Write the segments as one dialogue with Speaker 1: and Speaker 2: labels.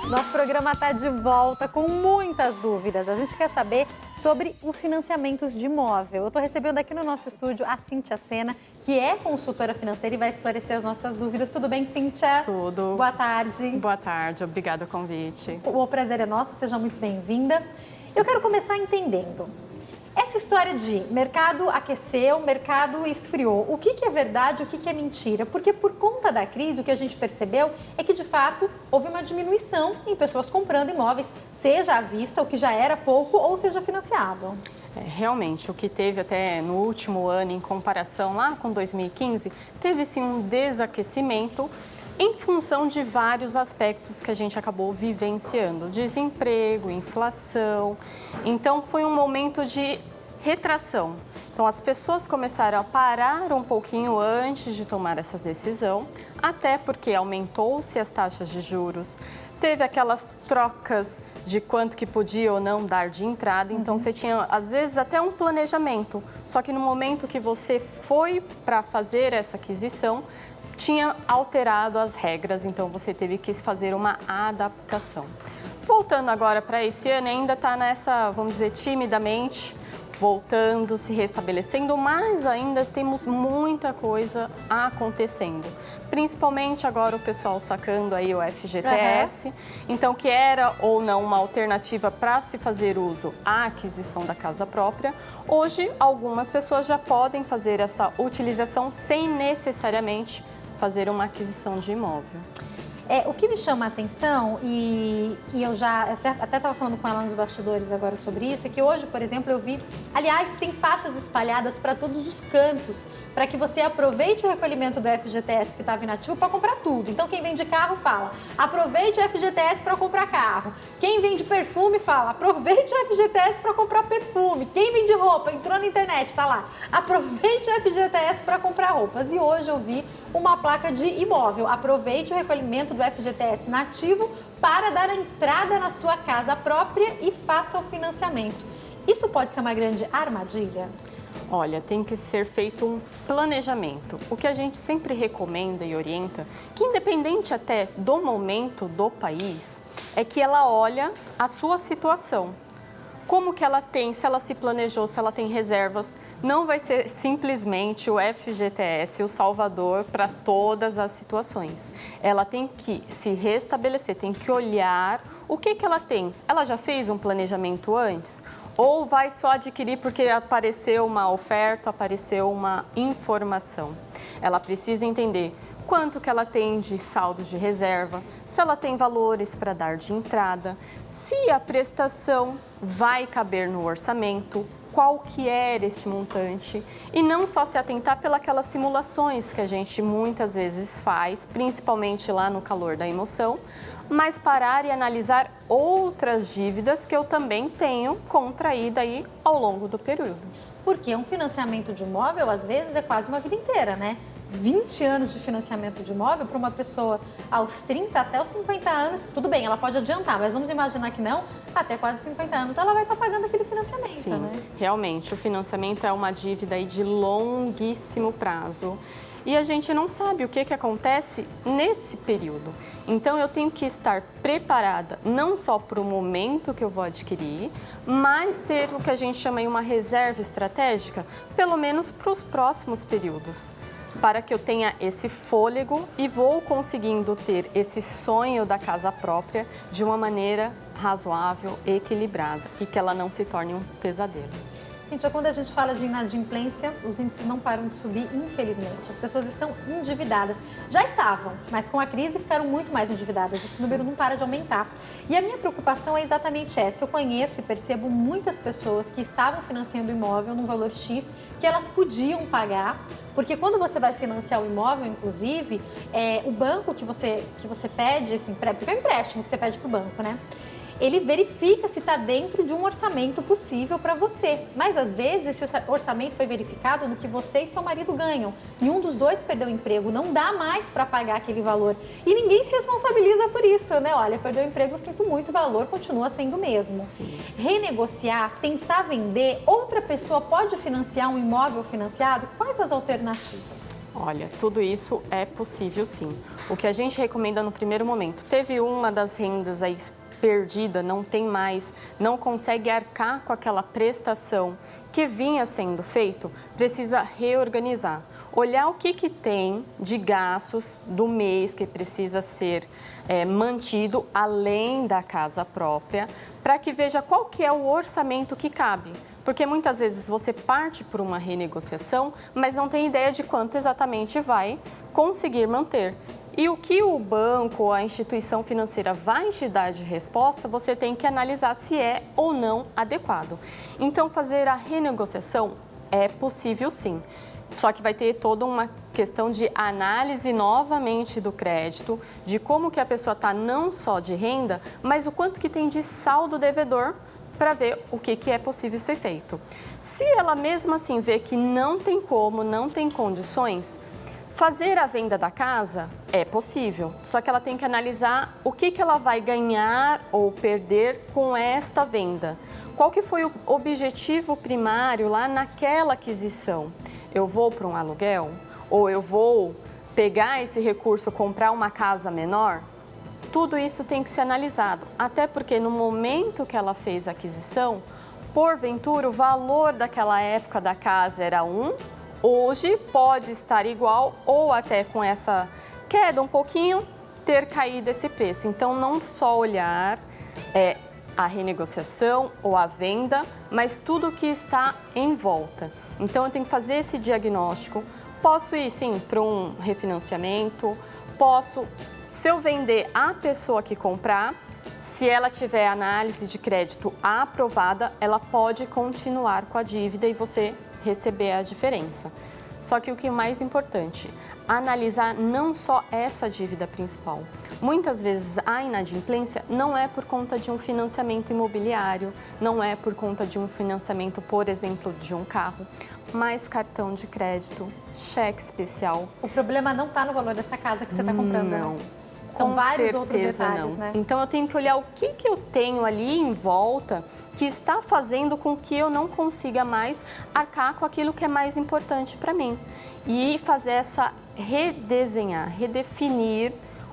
Speaker 1: Nosso programa está de volta com muitas dúvidas. A gente quer saber sobre os financiamentos de imóvel. Eu estou recebendo aqui no nosso estúdio a Cíntia Sena, que é consultora financeira e vai esclarecer as nossas dúvidas. Tudo bem, Cíntia?
Speaker 2: Tudo.
Speaker 1: Boa tarde.
Speaker 2: Boa tarde, obrigada o convite.
Speaker 1: O prazer é nosso, seja muito bem-vinda. Eu quero começar entendendo. Essa história de mercado aqueceu, mercado esfriou, o que é verdade, o que é mentira? Porque por conta da crise, o que a gente percebeu é que, de fato, houve uma diminuição em pessoas comprando imóveis, seja à vista, o que já era pouco, ou seja financiado.
Speaker 2: Realmente, o que teve até no último ano, em comparação lá com 2015, teve sim um desaquecimento em função de vários aspectos que a gente acabou vivenciando. Desemprego, inflação. Então, foi um momento de retração. Então, as pessoas começaram a parar um pouquinho antes de tomar essa decisão, até porque aumentou-se as taxas de juros, teve aquelas trocas de quanto que podia ou não dar de entrada, então você tinha, às vezes, até um planejamento, só que no momento que você foi para fazer essa aquisição, tinha alterado as regras, então você teve que fazer uma adaptação. Voltando agora para esse ano, ainda está nessa, vamos dizer, timidamente, voltando, se restabelecendo, mas ainda temos muita coisa acontecendo. Principalmente agora o pessoal sacando aí o FGTS, então que era ou não uma alternativa para se fazer uso à aquisição da casa própria. Hoje, algumas pessoas já podem fazer essa utilização sem necessariamente fazer uma aquisição de imóvel.
Speaker 1: O que me chama a atenção, e eu já até estava falando com ela nos bastidores agora sobre isso, é que hoje, por exemplo, eu vi, aliás, tem faixas espalhadas para todos os cantos, para que você aproveite o recolhimento do FGTS que estava inativo para comprar tudo. Então, quem vende carro fala, aproveite o FGTS para comprar carro. Quem vende perfume fala, aproveite o FGTS para comprar perfume. Quem vende roupa, entrou na internet, está lá, aproveite o FGTS para comprar roupas. E hoje eu vi uma placa de imóvel, aproveite o recolhimento do FGTS nativo para dar a entrada na sua casa própria e faça o financiamento. Isso pode ser uma grande armadilha?
Speaker 2: Olha, tem que ser feito um planejamento. O que a gente sempre recomenda e orienta, que independente até do momento do país, é que ela olha a sua situação. Como que ela tem, se ela se planejou, se ela tem reservas, não vai ser simplesmente o FGTS o salvador para todas as situações. Ela tem que se restabelecer, tem que olhar o que ela tem. Ela já fez um planejamento antes? Ou vai só adquirir porque apareceu uma oferta, apareceu uma informação? Ela precisa entender quanto que ela tem de saldo de reserva, se ela tem valores para dar de entrada, se a prestação vai caber no orçamento, qual que é este montante, e não só se atentar pelas simulações que a gente muitas vezes faz, principalmente lá no calor da emoção, mas parar e analisar outras dívidas que eu também tenho contraída aí ao longo do período.
Speaker 1: Porque um financiamento de imóvel, às vezes, é quase uma vida inteira, né? 20 anos de financiamento de imóvel para uma pessoa aos 30 até os 50 anos, tudo bem, ela pode adiantar, mas vamos imaginar que não, até quase 50 anos ela vai estar pagando aquele financiamento,
Speaker 2: Sim,
Speaker 1: né?
Speaker 2: Realmente, o financiamento é uma dívida aí de longuíssimo prazo. E a gente não sabe o que acontece nesse período. Então, eu tenho que estar preparada não só para o momento que eu vou adquirir, mas ter o que a gente chama de uma reserva estratégica, pelo menos para os próximos períodos, para que eu tenha esse fôlego e vou conseguindo ter esse sonho da casa própria de uma maneira razoável, equilibrada e que ela não se torne um pesadelo.
Speaker 1: Cíntia, quando a gente fala de inadimplência, os índices não param de subir, infelizmente. As pessoas estão endividadas. Já estavam, mas com a crise ficaram muito mais endividadas. Esse número não para de aumentar. E a minha preocupação é exatamente essa. Eu conheço e percebo muitas pessoas que estavam financiando o imóvel num valor X que elas podiam pagar, porque quando você vai financiar o imóvel, inclusive, o banco que você pede, esse porque é um empréstimo que você pede para o banco, né? Ele verifica se está dentro de um orçamento possível para você. Mas, às vezes, esse orçamento foi verificado no que você e seu marido ganham. E um dos dois perdeu o emprego, não dá mais para pagar aquele valor. E ninguém se responsabiliza por isso, né? Olha, perdeu o emprego, eu sinto muito, o valor continua sendo o mesmo.
Speaker 2: Sim.
Speaker 1: Renegociar, tentar vender, outra pessoa pode financiar um imóvel financiado? Quais as alternativas?
Speaker 2: Olha, tudo isso é possível sim. O que a gente recomenda no primeiro momento, teve uma das rendas aí perdida, não tem mais, não consegue arcar com aquela prestação que vinha sendo feito, precisa reorganizar. Olhar o que tem de gastos do mês que precisa ser mantido além da casa própria, para que veja qual que é o orçamento que cabe. Porque muitas vezes você parte por uma renegociação, mas não tem ideia de quanto exatamente vai conseguir manter. E o que o banco ou a instituição financeira vai te dar de resposta, você tem que analisar se é ou não adequado. Então, fazer a renegociação é possível sim. Só que vai ter toda uma questão de análise novamente do crédito, de como que a pessoa está não só de renda, mas o quanto que tem de saldo devedor para ver o que é possível ser feito. Se ela mesmo assim vê que não tem como, não tem condições, fazer a venda da casa é possível, só que ela tem que analisar o que ela vai ganhar ou perder com esta venda. Qual que foi o objetivo primário lá naquela aquisição? Eu vou para um aluguel? Ou eu vou pegar esse recurso, comprar uma casa menor? Tudo isso tem que ser analisado, até porque no momento que ela fez a aquisição, porventura o valor daquela época da casa era hoje pode estar igual ou até com essa queda um pouquinho, ter caído esse preço. Então, não só olhar a renegociação ou a venda, mas tudo que está em volta. Então, eu tenho que fazer esse diagnóstico. Posso ir, sim, para um refinanciamento, se eu vender a pessoa que comprar, se ela tiver análise de crédito aprovada, ela pode continuar com a dívida e você receber a diferença. Só que o que é mais importante, analisar não só essa dívida principal. Muitas vezes a inadimplência não é por conta de um financiamento imobiliário, não é por conta de um financiamento, por exemplo, de um carro, mas cartão de crédito, cheque especial.
Speaker 1: O problema não está no valor dessa casa que você está comprando,
Speaker 2: não.
Speaker 1: Né? São vários outros detalhes,
Speaker 2: não.
Speaker 1: né?
Speaker 2: Então, eu tenho que olhar o que eu tenho ali em volta que está fazendo com que eu não consiga mais arcar com aquilo que é mais importante para mim. E fazer essa redefinir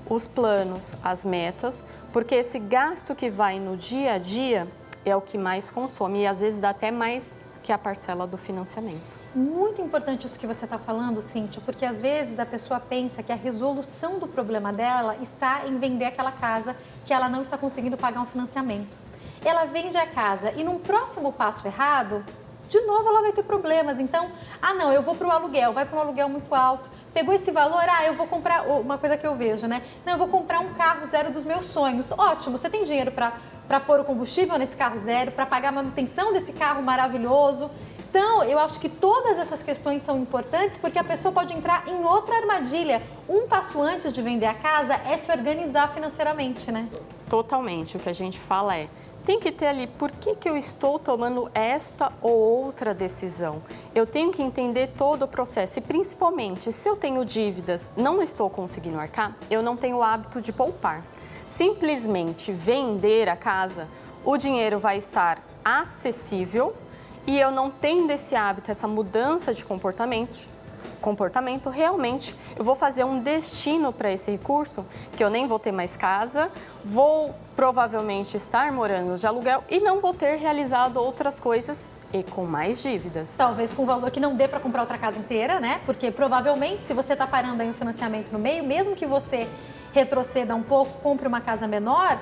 Speaker 2: os planos, as metas, porque esse gasto que vai no dia a dia é o que mais consome e às vezes dá até mais que a parcela do financiamento.
Speaker 1: Muito importante isso que você está falando, Cíntia, porque às vezes a pessoa pensa que a resolução do problema dela está em vender aquela casa que ela não está conseguindo pagar um financiamento. Ela vende a casa e num próximo passo errado, de novo ela vai ter problemas. Então, não, eu vou para o aluguel, vai para um aluguel muito alto, pegou esse valor, eu vou comprar, uma coisa que eu vejo, né? Não, eu vou comprar um carro zero dos meus sonhos. Ótimo, você tem dinheiro para pôr o combustível nesse carro zero, para pagar a manutenção desse carro maravilhoso. Então, eu acho que todas essas questões são importantes porque a pessoa pode entrar em outra armadilha. Um passo antes de vender a casa é se organizar financeiramente, né?
Speaker 2: Totalmente. O que a gente fala tem que ter ali por que eu estou tomando esta ou outra decisão. Eu tenho que entender todo o processo e principalmente se eu tenho dívidas, não estou conseguindo arcar, eu não tenho o hábito de poupar. Simplesmente vender a casa, o dinheiro vai estar acessível e eu não tendo esse hábito, essa mudança de comportamento, realmente eu vou fazer um destino para esse recurso, que eu nem vou ter mais casa, vou provavelmente estar morando de aluguel e não vou ter realizado outras coisas e com mais dívidas.
Speaker 1: Talvez com valor que não dê para comprar outra casa inteira, né? Porque provavelmente se você está parando aí um financiamento no meio, mesmo que você retroceda um pouco, compre uma casa menor,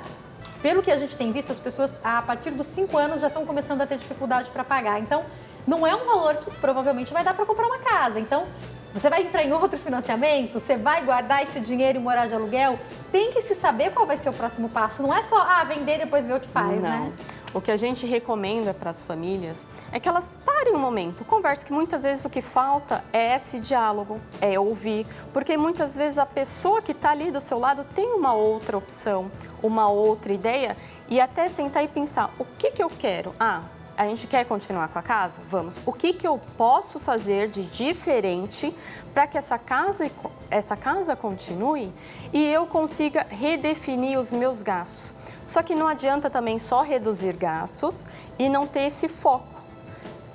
Speaker 1: pelo que a gente tem visto, as pessoas a partir dos 5 anos já estão começando a ter dificuldade para pagar. Então, não é um valor que provavelmente vai dar para comprar uma casa. Então, você vai entrar em outro financiamento, você vai guardar esse dinheiro e morar de aluguel, tem que se saber qual vai ser o próximo passo. Não é só vender e depois ver o que faz, né?
Speaker 2: O que a gente recomenda para as famílias é que elas parem um momento, conversem, que muitas vezes o que falta é esse diálogo, é ouvir, porque muitas vezes a pessoa que está ali do seu lado tem uma outra opção, uma outra ideia e até sentar e pensar, o que eu quero? A gente quer continuar com a casa? Vamos. O que eu posso fazer de diferente para que essa casa continue e eu consiga redefinir os meus gastos? Só que não adianta também só reduzir gastos e não ter esse foco.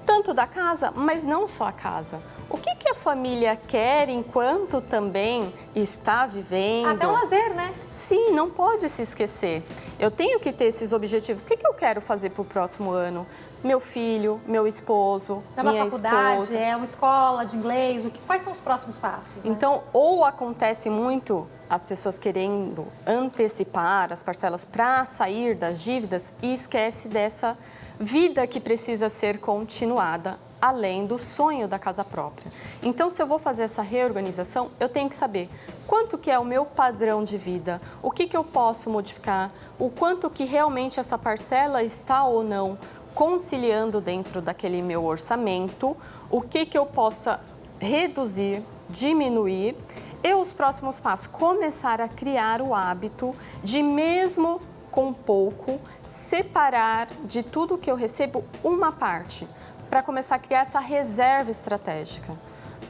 Speaker 2: Tanto da casa, mas não só a casa. O que a família quer enquanto também está vivendo?
Speaker 1: Até um lazer, né?
Speaker 2: Sim, não pode se esquecer. Eu tenho que ter esses objetivos. O que eu quero fazer para o próximo ano? Meu filho, meu esposo,
Speaker 1: É uma
Speaker 2: minha
Speaker 1: faculdade,
Speaker 2: esposa.
Speaker 1: é uma escola de inglês, quais são os próximos passos? Né?
Speaker 2: Então, ou acontece muito as pessoas querendo antecipar as parcelas para sair das dívidas e esquece dessa vida que precisa ser continuada, além do sonho da casa própria. Então, se eu vou fazer essa reorganização, eu tenho que saber quanto que é o meu padrão de vida, o que eu posso modificar, o quanto que realmente essa parcela está ou não conciliando dentro daquele meu orçamento, o que eu possa reduzir, diminuir e os próximos passos, começar a criar o hábito de mesmo com pouco, separar de tudo que eu recebo uma parte, para começar a criar essa reserva estratégica.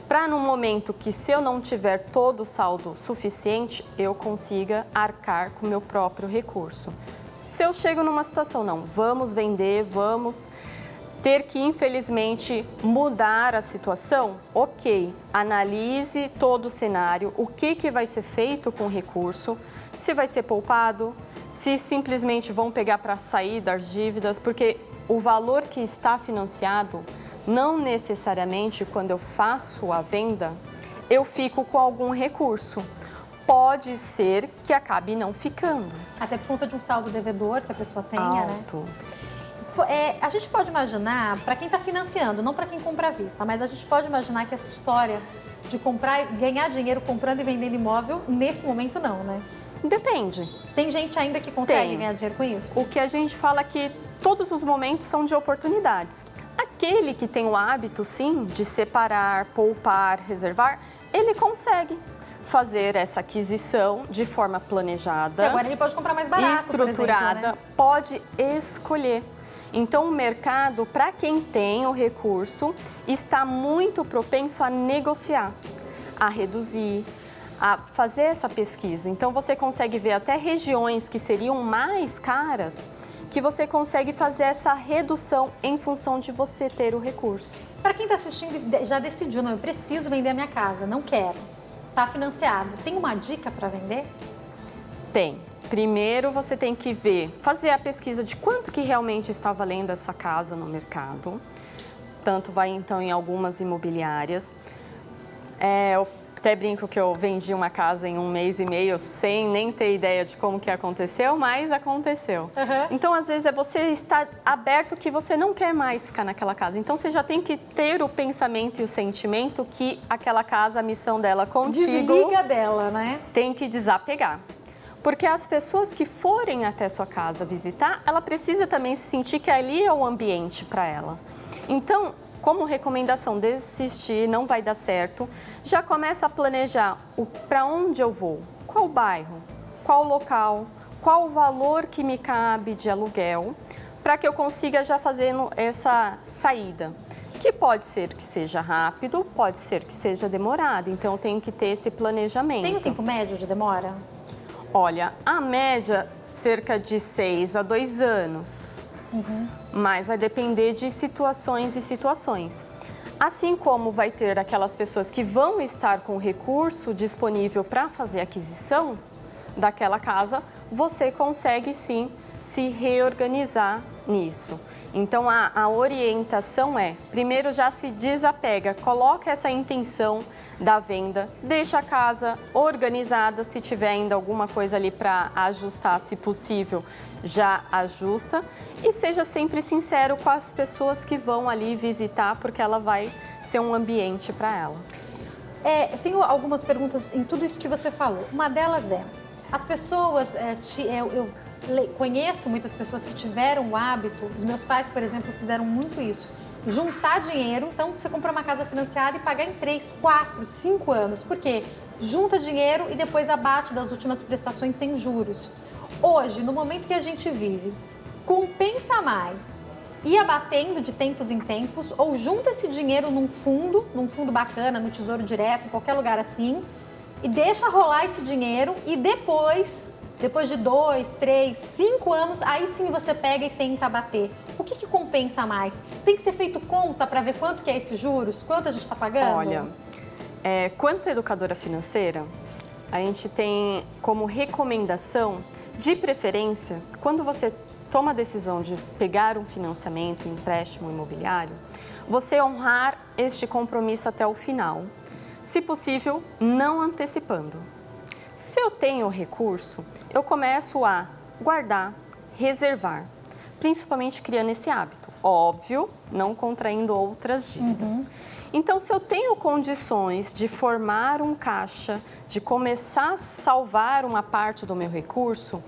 Speaker 2: Para no momento que se eu não tiver todo o saldo suficiente, eu consiga arcar com o meu próprio recurso. Se eu chego numa situação, não, vamos vender, vamos ter que, infelizmente, mudar a situação, ok, analise todo o cenário, o que vai ser feito com o recurso, se vai ser poupado, se simplesmente vão pegar para sair das dívidas, porque o valor que está financiado, não necessariamente quando eu faço a venda, eu fico com algum recurso. Pode ser que acabe não ficando.
Speaker 1: Até por conta de um saldo devedor que a pessoa tenha,
Speaker 2: alto,
Speaker 1: né? A gente pode imaginar, para quem está financiando, não para quem compra à vista, mas a gente pode imaginar que essa história de comprar, ganhar dinheiro comprando e vendendo imóvel, nesse momento não, né?
Speaker 2: Depende.
Speaker 1: Tem gente ainda que consegue ganhar dinheiro com isso?
Speaker 2: O que a gente fala é que todos os momentos são de oportunidades. Aquele que tem o hábito, sim, de separar, poupar, reservar, ele consegue fazer essa aquisição de forma planejada.
Speaker 1: E agora ele pode comprar mais barato,
Speaker 2: estruturada,
Speaker 1: por exemplo, né?
Speaker 2: Pode escolher. Então, o mercado, para quem tem o recurso, está muito propenso a negociar, a reduzir, a fazer essa pesquisa. Então, você consegue ver até regiões que seriam mais caras, que você consegue fazer essa redução em função de você ter o recurso.
Speaker 1: Para quem está assistindo e já decidiu, não, eu preciso vender a minha casa, não quero, está financiado, tem uma dica para vender?
Speaker 2: Tem. Primeiro você tem que ver, fazer a pesquisa de quanto que realmente está valendo essa casa no mercado. Tanto vai então em algumas imobiliárias. Eu até brinco que eu vendi uma casa em 1 mês e meio sem nem ter ideia de como que aconteceu, mas aconteceu.
Speaker 1: Uhum.
Speaker 2: Então, às vezes, é você estar aberto que você não quer mais ficar naquela casa. Então, você já tem que ter o pensamento e o sentimento que aquela casa, a missão dela contigo...
Speaker 1: Desliga dela, né?
Speaker 2: Tem que desapegar. Porque as pessoas que forem até sua casa visitar, ela precisa também se sentir que ali é o ambiente para ela. Então, como recomendação, desistir, não vai dar certo, já começa a planejar para onde eu vou, qual bairro, qual local, qual o valor que me cabe de aluguel, para que eu consiga já fazendo essa saída. Que pode ser que seja rápido, pode ser que seja demorado, então eu tenho que ter esse planejamento.
Speaker 1: Tem um tempo médio de demora?
Speaker 2: Olha, a média, cerca de 6 a 2 anos.
Speaker 1: Uhum.
Speaker 2: Mas vai depender de situações e situações. Assim como vai ter aquelas pessoas que vão estar com recurso disponível para fazer a aquisição daquela casa, você consegue sim se reorganizar nisso. Então a orientação é, primeiro já se desapega, coloca essa intenção da venda, deixa a casa organizada, se tiver ainda alguma coisa ali para ajustar, se possível, já ajusta e seja sempre sincero com as pessoas que vão ali visitar, porque ela vai ser um ambiente para ela.
Speaker 1: Eu tenho algumas perguntas em tudo isso que você falou. Uma delas é, as pessoas, eu conheço muitas pessoas que tiveram o hábito, os meus pais, por exemplo, fizeram muito isso, juntar dinheiro, então você compra uma casa financiada e pagar em 3, 4, 5 anos, porque junta dinheiro e depois abate das últimas prestações sem juros. Hoje, no momento que a gente vive, compensa mais ir abatendo de tempos em tempos ou junta esse dinheiro num fundo bacana, no Tesouro Direto, em qualquer lugar assim, e deixa rolar esse dinheiro e depois Depois de 2, 3, 5 anos, aí sim você pega e tenta bater. O que compensa mais? Tem que ser feito conta para ver quanto que é esses juros? Quanto a gente está pagando?
Speaker 2: Olha, quanto educadora financeira, a gente tem como recomendação, de preferência, quando você toma a decisão de pegar um financiamento, um empréstimo imobiliário, você honrar este compromisso até o final. Se possível, não antecipando. Se eu tenho recurso, eu começo a guardar, reservar, principalmente criando esse hábito. Óbvio, não contraindo outras dívidas. Então, se eu tenho condições de formar um caixa, de começar a salvar uma parte do meu recurso,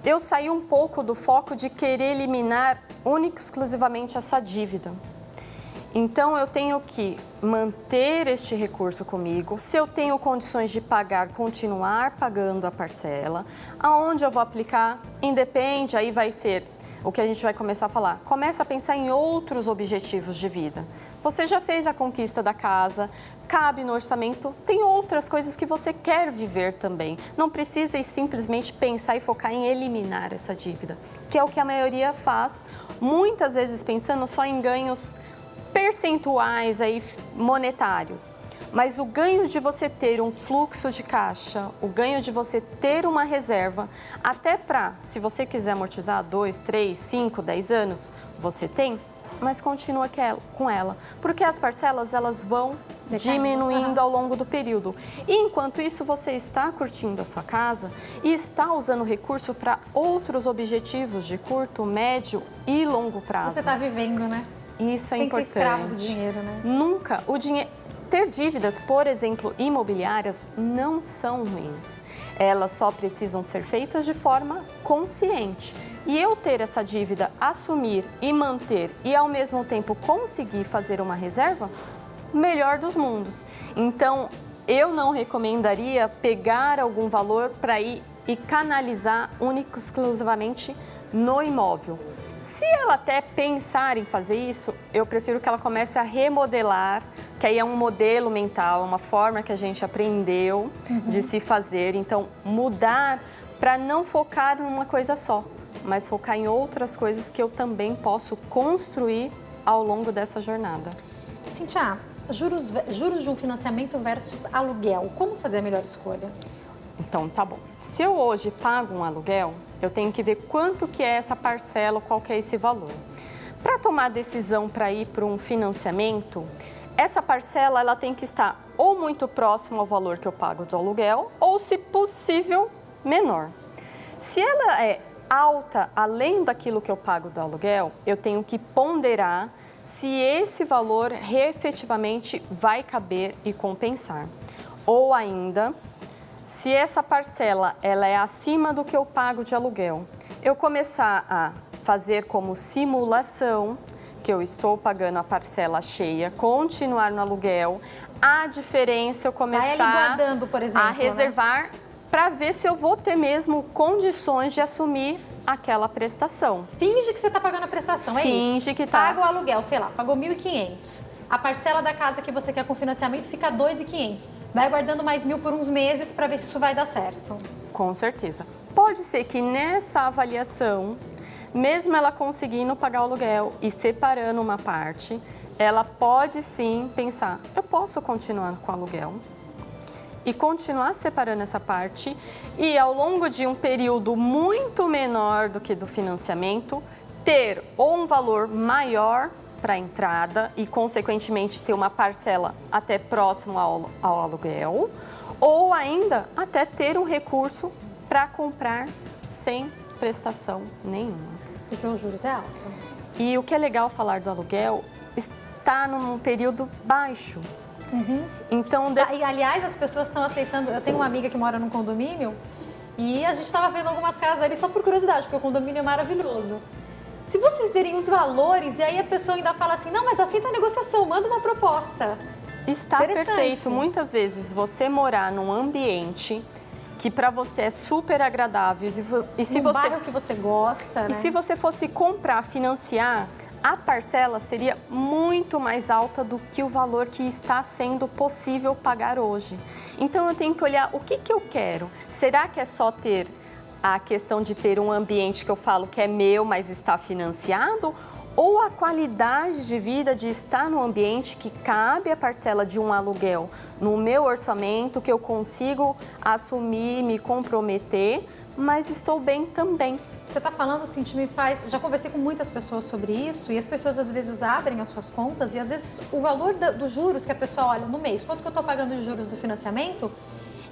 Speaker 2: eu saí um pouco do foco de querer eliminar única e exclusivamente essa dívida. Então, eu tenho que manter este recurso comigo. Se eu tenho condições de pagar, continuar pagando a parcela. Aonde eu vou aplicar? Independe, aí vai ser o que a gente vai começar a falar. Começa a pensar em outros objetivos de vida. Você já fez a conquista da casa, cabe no orçamento, tem outras coisas que você quer viver também. Não precisa simplesmente pensar e focar em eliminar essa dívida, que é o que a maioria faz, muitas vezes pensando só em ganhos percentuais aí monetários. Mas o ganho de você ter um fluxo de caixa, o ganho de você ter uma reserva, até para, se você quiser amortizar 2, 3, 5, 10 anos, você tem, mas continua com ela. Porque as parcelas, elas vão diminuindo ao longo do período. E enquanto isso, você está curtindo a sua casa e está usando o recurso para outros objetivos de curto, médio e longo prazo.
Speaker 1: Você está vivendo, né?
Speaker 2: Isso é importante.
Speaker 1: Sem ser escravo do dinheiro, né?
Speaker 2: Nunca. O dinheiro... Ter dívidas, por exemplo, imobiliárias, não são ruins. Elas só precisam ser feitas de forma consciente. E eu ter essa dívida, assumir e manter e, ao mesmo tempo, conseguir fazer uma reserva, melhor dos mundos. Então, eu não recomendaria pegar algum valor para ir e canalizar única e exclusivamente no imóvel. Se ela até pensar em fazer isso, eu prefiro que ela comece a remodelar, que aí é um modelo mental, uma forma que a gente aprendeu de se fazer. Então, mudar para não focar numa coisa só, mas focar em outras coisas que eu também posso construir ao longo dessa jornada.
Speaker 1: Cíntia, juros de um financiamento versus aluguel, como fazer a melhor escolha?
Speaker 2: Então, tá bom. Se eu hoje pago um aluguel, eu tenho que ver quanto que é essa parcela, qual que é esse valor. Para tomar a decisão para ir para um financiamento, essa parcela ela tem que estar ou muito próximo ao valor que eu pago de aluguel, ou, se possível, menor. Se ela é alta, além daquilo que eu pago do aluguel, eu tenho que ponderar se esse valor efetivamente vai caber e compensar. Ou ainda, se essa parcela ela é acima do que eu pago de aluguel, eu começar a fazer como simulação, que eu estou pagando a parcela cheia, continuar no aluguel, a diferença eu começar
Speaker 1: guardando, por exemplo,
Speaker 2: a reservar, né? Para ver se eu vou ter mesmo condições de assumir aquela prestação.
Speaker 1: Finge que você está pagando a prestação, é isso?
Speaker 2: Finge que está.
Speaker 1: Paga o aluguel, sei lá, pagou 1.500. A parcela da casa que você quer com financiamento fica 2.500. Vai guardando mais 1.000 por uns meses para ver se isso vai dar certo.
Speaker 2: Com certeza. Pode ser que nessa avaliação, mesmo ela conseguindo pagar o aluguel e separando uma parte, ela pode sim pensar, eu posso continuar com o aluguel e continuar separando essa parte e ao longo de um período muito menor do que do financiamento, ter ou um valor maior para a entrada e, consequentemente, ter uma parcela até próximo ao aluguel, ou ainda até ter um recurso para comprar sem prestação nenhuma.
Speaker 1: Porque os juros é alto.
Speaker 2: E o que é legal falar do aluguel está num período baixo. Então,
Speaker 1: E, aliás, as pessoas estão aceitando... Eu tenho uma amiga que mora num condomínio e a gente estava vendo algumas casas ali só por curiosidade, porque o condomínio é maravilhoso. Se vocês verem os valores, e aí a pessoa ainda fala assim, não, mas aceita a negociação, manda uma proposta.
Speaker 2: Está perfeito. Muitas vezes você morar num ambiente que para você é super agradável e se
Speaker 1: Num
Speaker 2: você
Speaker 1: bairro que você gosta, né?
Speaker 2: E se você fosse comprar, financiar, a parcela seria muito mais alta do que o valor que está sendo possível pagar hoje. Então eu tenho que olhar o que eu quero. Será que é só ter a questão de ter um ambiente que eu falo que é meu, mas está financiado, ou a qualidade de vida de estar num ambiente que cabe a parcela de um aluguel no meu orçamento, que eu consigo assumir, me comprometer, mas estou bem também.
Speaker 1: Você está falando, assim, me faz... Já conversei com muitas pessoas sobre isso e as pessoas às vezes abrem as suas contas e às vezes o valor dos juros que a pessoa olha no mês, quanto que eu estou pagando de juros do financiamento,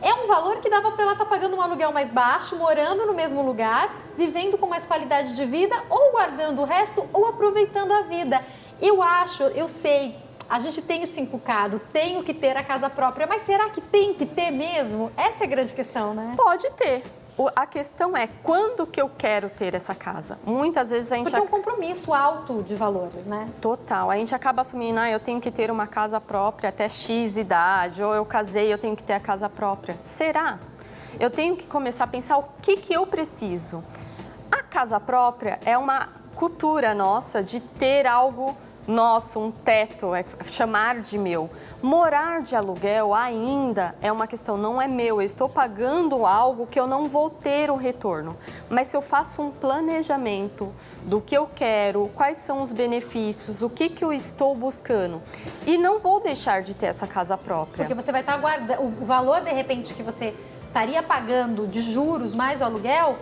Speaker 1: é um valor que dava para ela estar pagando um aluguel mais baixo, morando no mesmo lugar, vivendo com mais qualidade de vida, ou guardando o resto, ou aproveitando a vida. Eu sei, a gente tem isso inculcado, tenho que ter a casa própria, mas será que tem que ter mesmo? Essa é a grande questão, né?
Speaker 2: Pode ter. A questão é quando que eu quero ter essa casa. Muitas vezes a gente...
Speaker 1: Porque é um compromisso alto de valores, né?
Speaker 2: Total. A gente acaba assumindo, eu tenho que ter uma casa própria até X idade, ou eu casei, eu tenho que ter a casa própria. Será? Eu tenho que começar a pensar o que eu preciso. A casa própria é uma cultura nossa de ter algo nosso, um teto, é chamar de meu. Morar de aluguel ainda é uma questão, não é meu, eu estou pagando algo que eu não vou ter o retorno. Mas se eu faço um planejamento do que eu quero, quais são os benefícios, o que eu estou buscando, e não vou deixar de ter essa casa própria.
Speaker 1: Porque você vai estar guardando, o valor de repente que você estaria pagando de juros mais o aluguel,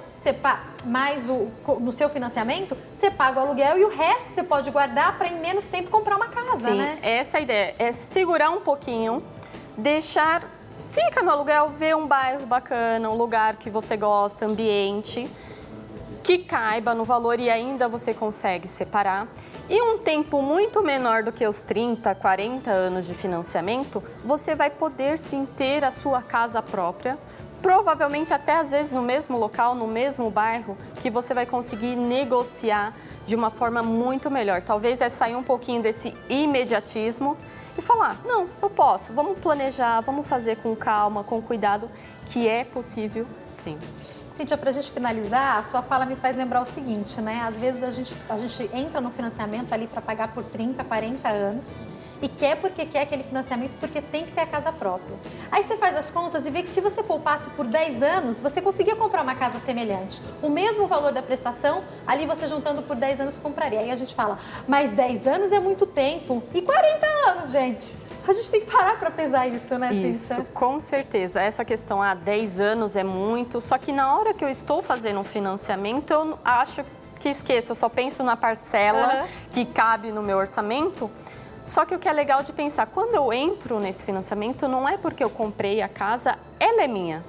Speaker 1: mais no seu financiamento, você paga o aluguel e o resto você pode guardar para em menos tempo comprar uma casa,
Speaker 2: Sim,
Speaker 1: né?
Speaker 2: essa é a ideia, é segurar um pouquinho, deixar, fica no aluguel, vê um bairro bacana, um lugar que você gosta, ambiente, que caiba no valor e ainda você consegue separar. E um tempo muito menor do que os 30, 40 anos de financiamento, você vai poder sim ter a sua casa própria, provavelmente até às vezes no mesmo local, no mesmo bairro, que você vai conseguir negociar de uma forma muito melhor. Talvez é sair um pouquinho desse imediatismo e falar, não, eu posso, vamos planejar, vamos fazer com calma, com cuidado, que é possível sim.
Speaker 1: Cíntia, para a gente finalizar, a sua fala me faz lembrar o seguinte, né? Às vezes a gente entra no financiamento ali para pagar por 30, 40 anos e quer porque quer aquele financiamento porque tem que ter a casa própria. Aí você faz as contas e vê que se você poupasse por 10 anos, você conseguia comprar uma casa semelhante. O mesmo valor da prestação, ali você juntando por 10 anos compraria. Aí a gente fala, mas 10 anos é muito tempo. E 40 anos, gente? A gente tem que parar para pesar isso, né, Cíntia?
Speaker 2: Isso, com certeza. Essa questão, 10 anos é muito, só que na hora que eu estou fazendo um financiamento, eu acho que esqueço, eu só penso na parcela que cabe no meu orçamento. Só que o que é legal de pensar, quando eu entro nesse financiamento, não é porque eu comprei a casa, ela é minha.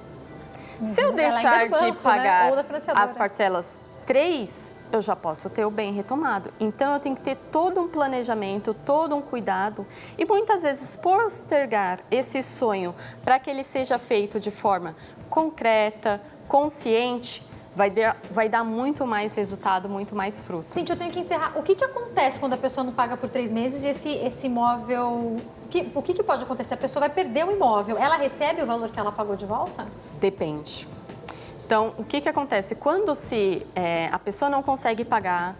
Speaker 2: Se eu deixar de pagar as parcelas 3, eu já posso ter o bem retomado. Então, eu tenho que ter todo um planejamento, todo um cuidado e muitas vezes postergar esse sonho para que ele seja feito de forma concreta, consciente, vai dar muito mais resultado, muito mais frutos.
Speaker 1: Cíntia, eu tenho que encerrar. O que acontece quando a pessoa não paga por 3 meses e esse imóvel... O que pode acontecer? A pessoa vai perder o imóvel. Ela recebe o valor que ela pagou de volta?
Speaker 2: Depende. Então, o que acontece? Quando a pessoa não consegue pagar,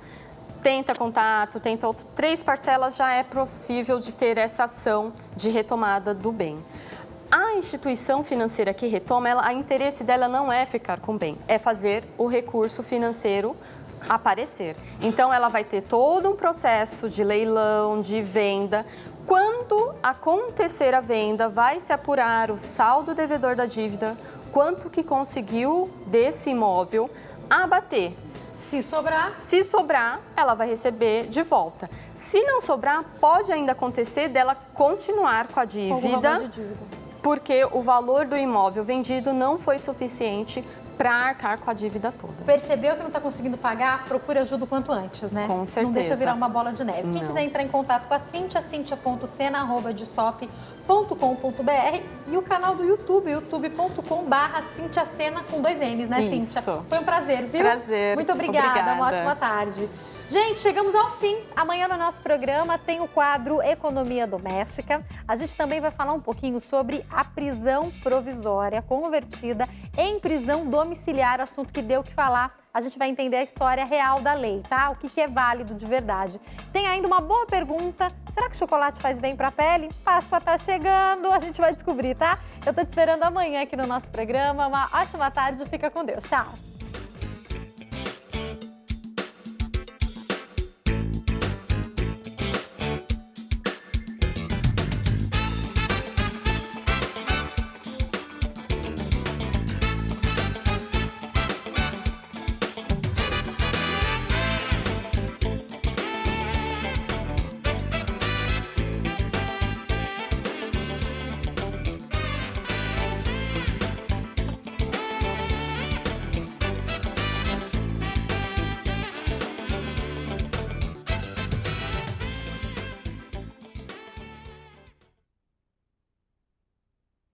Speaker 2: tenta contato, tenta 3 parcelas, já é possível de ter essa ação de retomada do bem. A instituição financeira que retoma, a interesse dela não é ficar com o bem, é fazer o recurso financeiro aparecer. Então, ela vai ter todo um processo de leilão, de venda. Quando acontecer a venda, vai se apurar o saldo devedor da dívida, quanto que conseguiu desse imóvel abater.
Speaker 1: Se sobrar?
Speaker 2: Se sobrar, ela vai receber de volta. Se não sobrar, pode ainda acontecer dela continuar com a dívida, porque o valor do imóvel vendido não foi suficiente para arcar com a dívida toda.
Speaker 1: Percebeu que não está conseguindo pagar? Procure ajuda o quanto antes, né?
Speaker 2: Com certeza.
Speaker 1: Não deixa virar uma bola de neve. Quem quiser entrar em contato com a Cíntia, cintia.sena@dsop.com.br e o canal do YouTube, youtube.com/CínthiaSena com 2 N's, né, Cíntia? Foi um prazer, viu?
Speaker 2: Prazer.
Speaker 1: Muito obrigada. Uma ótima tarde. Gente, chegamos ao fim. Amanhã no nosso programa tem o quadro Economia Doméstica. A gente também vai falar um pouquinho sobre a prisão provisória convertida em prisão domiciliar, assunto que deu o que falar. A gente vai entender a história real da lei, tá? O que é válido de verdade. Tem ainda uma boa pergunta. Será que chocolate faz bem para a pele? Páscoa tá chegando, a gente vai descobrir, tá? Eu tô te esperando amanhã aqui no nosso programa. Uma ótima tarde, fica com Deus. Tchau!